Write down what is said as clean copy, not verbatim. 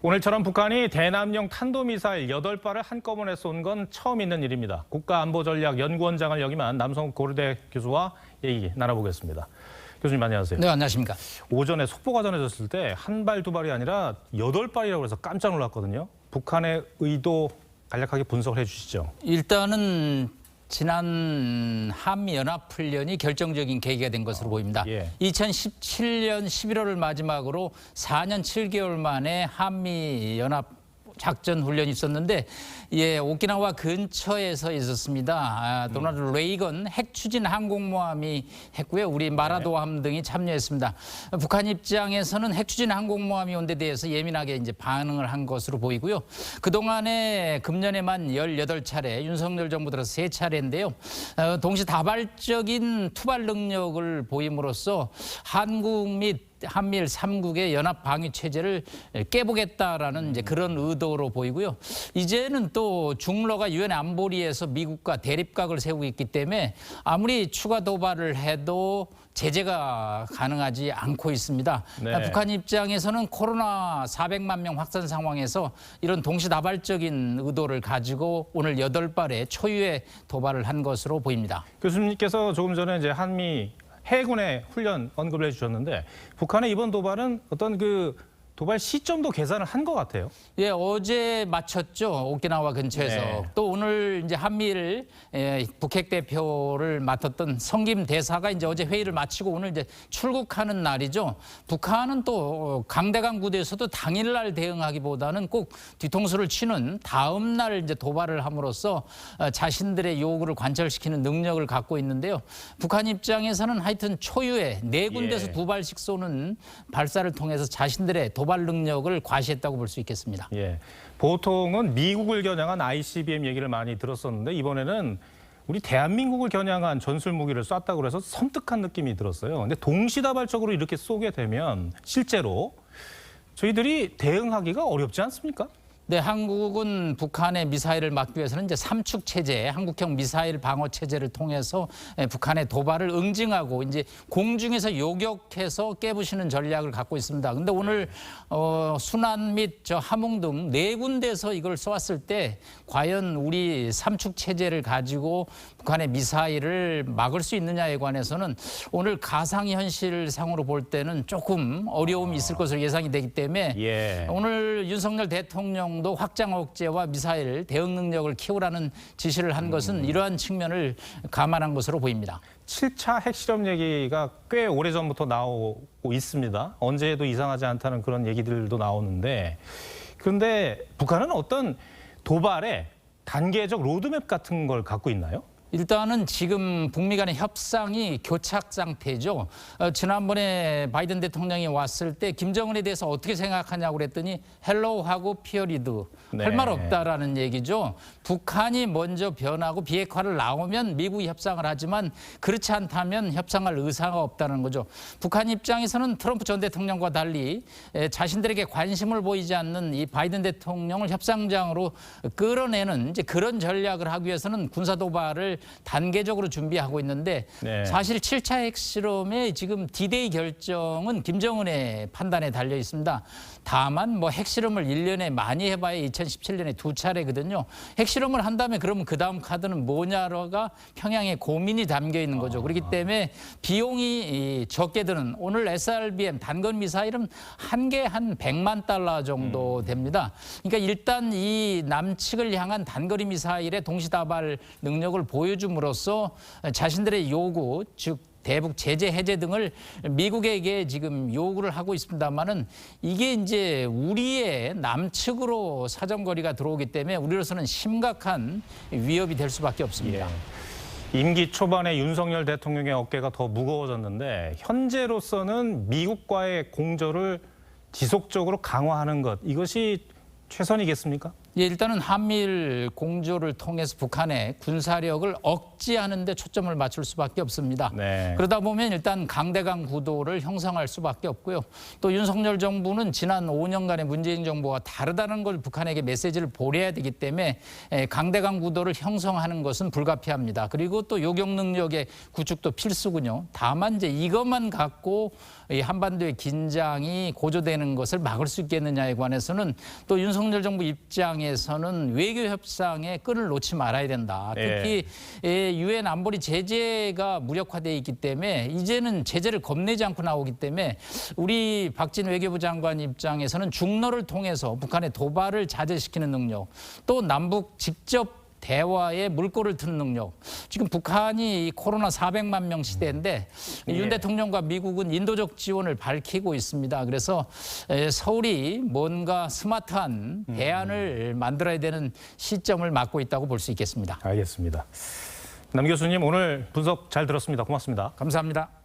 오늘처럼 북한이 대남용 탄도미사일 8발을 한꺼번에 쏜 건 처음 있는 일입니다. 국가안보전략연구원장을 역임한 남성욱 고려대 교수와 얘기 나눠보겠습니다. 교수님 안녕하세요. 네, 안녕하십니까. 오전에 속보가 전해졌을 때 한 발, 두 발이 아니라 8발이라고 해서 깜짝 놀랐거든요. 북한의 의도 간략하게 분석을 해주시죠. 일단은 지난 한미연합훈련이 결정적인 계기가 된 것으로 보입니다. 2017년 11월을 마지막으로 4년 7개월 만에 한미연합 작전 훈련이 있었는데 오키나와 근처에서 있었습니다. 도널드 레이건 핵추진 항공모함이 했고요. 우리 마라도함 등이 참여했습니다. 북한 입장에서는 핵추진 항공모함이 온 데 대해서 예민하게 이제 반응을 한 것으로 보이고요. 그동안에 금년에만 18차례, 윤석열 정부 들어서 3차례인데요. 동시다발적인 투발 능력을 보임으로써 한국 및 한미일 3국의 연합 방위 체제를 깨보겠다라는 이제 그런 의도로 보이고요. 이제는 또 중러가 유엔 안보리에서 미국과 대립각을 세우고 있기 때문에 아무리 추가 도발을 해도 제재가 가능하지 않고 있습니다. 네. 북한 입장에서는 코로나 400만 명 확산 상황에서 이런 동시다발적인 의도를 가지고 오늘 8발의 초유의 도발을 한 것으로 보입니다. 교수님께서 조금 전에 이제 한미 해군의 훈련 언급을 해주셨는데 북한의 이번 도발은 어떤 도발 시점도 계산을 한 것 같아요. 예, 어제 마쳤죠. 오키나와 근처에서. 네. 또 오늘 이제 한미일 북핵 대표를 맡았던 성김 대사가 이제 어제 회의를 마치고 오늘 이제 출국하는 날이죠. 북한은 또 강대강 부대에서도 당일날 대응하기보다는 꼭 뒤통수를 치는 다음 날 이제 도발을 함으로써 자신들의 요구를 관철시키는 능력을 갖고 있는데요. 북한 입장에서는 하여튼 초유의 4군데서 2발씩 쏘는 발사를 통해서 자신들의 도발 능력을 과시했다고 볼 수 있겠습니다. 보통은 미국을 겨냥한 ICBM 얘기를 많이 들었었는데 이번에는 우리 대한민국을 겨냥한 전술 무기를 쐈다고 해서 섬뜩한 느낌이 들었어요. 근데 동시다발적으로 이렇게 쏘게 되면 실제로 저희들이 대응하기가 어렵지 않습니까? 네, 한국은 북한의 미사일을 막기 위해서는 이제 삼축 체제, 한국형 미사일 방어 체제를 통해서 북한의 도발을 응징하고 이제 공중에서 요격해서 깨부시는 전략을 갖고 있습니다. 근데 오늘 순안 및 함흥 등 4군데에서 이걸 쏘았을 때 과연 우리 삼축 체제를 가지고 북한의 미사일을 막을 수 있느냐에 관해서는 오늘 가상현실상으로 볼 때는 조금 어려움이 있을 것으로 예상이 되기 때문에 오늘 윤석열 대통령 도 확장 억제와 미사일 대응 능력을 키우라는 지시를 한 것은 이러한 측면을 감안한 것으로 보입니다. 7차 핵실험 얘기가 꽤 오래전부터 나오고 있습니다. 언제 해도 이상하지 않다는 그런 얘기들도 나오는데 그런데 북한은 어떤 도발의 단계적 로드맵 같은 걸 갖고 있나요? 일단은 지금 북미 간의 협상이 교착 상태죠. 지난번에 바이든 대통령이 왔을 때 김정은에 대해서 어떻게 생각하냐고 그랬더니 헬로우하고 피어리드 할 말 없다라는 얘기죠. 북한이 먼저 변하고 비핵화를 나오면 미국이 협상을 하지만 그렇지 않다면 협상할 의사가 없다는 거죠. 북한 입장에서는 트럼프 전 대통령과 달리 자신들에게 관심을 보이지 않는 이 바이든 대통령을 협상장으로 끌어내는 이제 그런 전략을 하기 위해서는 군사 도발을 단계적으로 준비하고 있는데 사실 7차 핵실험의 지금 D-Day 결정은 김정은의 판단에 달려 있습니다. 다만 핵실험을 1년에 많이 해봐야 2017년에 2차례거든요. 핵실험을 한다면 그러면 그 다음 카드는 뭐냐가 평양에 고민이 담겨 있는 거죠. 그렇기 때문에 비용이 적게 드는 오늘 SRBM 단건 미사일은 한 개 한 100만 달러 정도 됩니다. 그러니까 일단 이 남측을 향한 단거리 미사일의 동시다발 능력을 보여줌으로써 자신들의 요구, 즉 대북 제재 해제 등을 미국에게 지금 요구를 하고 있습니다만은 이게 이제 우리의 남측으로 사정거리가 들어오기 때문에 우리로서는 심각한 위협이 될 수밖에 없습니다. 임기 초반에 윤석열 대통령의 어깨가 더 무거워졌는데 현재로서는 미국과의 공조를 지속적으로 강화하는 것 이것이 최선이겠습니까? 예, 일단은 한미일 공조를 통해서 북한의 군사력을 억제하는 데 초점을 맞출 수밖에 없습니다. 네. 그러다 보면 일단 강대강 구도를 형성할 수밖에 없고요. 또 윤석열 정부는 지난 5년간의 문재인 정부와 다르다는 걸 북한에게 메시지를 보내야 되기 때문에 강대강 구도를 형성하는 것은 불가피합니다. 그리고 또 요격 능력의 구축도 필수군요. 다만 이제 이것만 갖고 이 한반도의 긴장이 고조되는 것을 막을 수 있겠느냐에 관해서는 또 윤석열 정부 입장에서는 외교 협상에 끈을 놓지 말아야 된다. 특히 유엔 안보리 제재가 무력화되어 있기 때문에 이제는 제재를 겁내지 않고 나오기 때문에 우리 박진 외교부 장관 입장에서는 중로를 통해서 북한의 도발을 자제시키는 능력, 또 남북 직접 대화에 물꼬를 트는 능력. 지금 북한이 이 코로나 400만 명 시대인데 윤 대통령과 미국은 인도적 지원을 밝히고 있습니다. 그래서 서울이 뭔가 스마트한 대안을 만들어야 되는 시점을 맞고 있다고 볼 수 있겠습니다. 알겠습니다. 남 교수님 오늘 분석 잘 들었습니다. 고맙습니다. 감사합니다.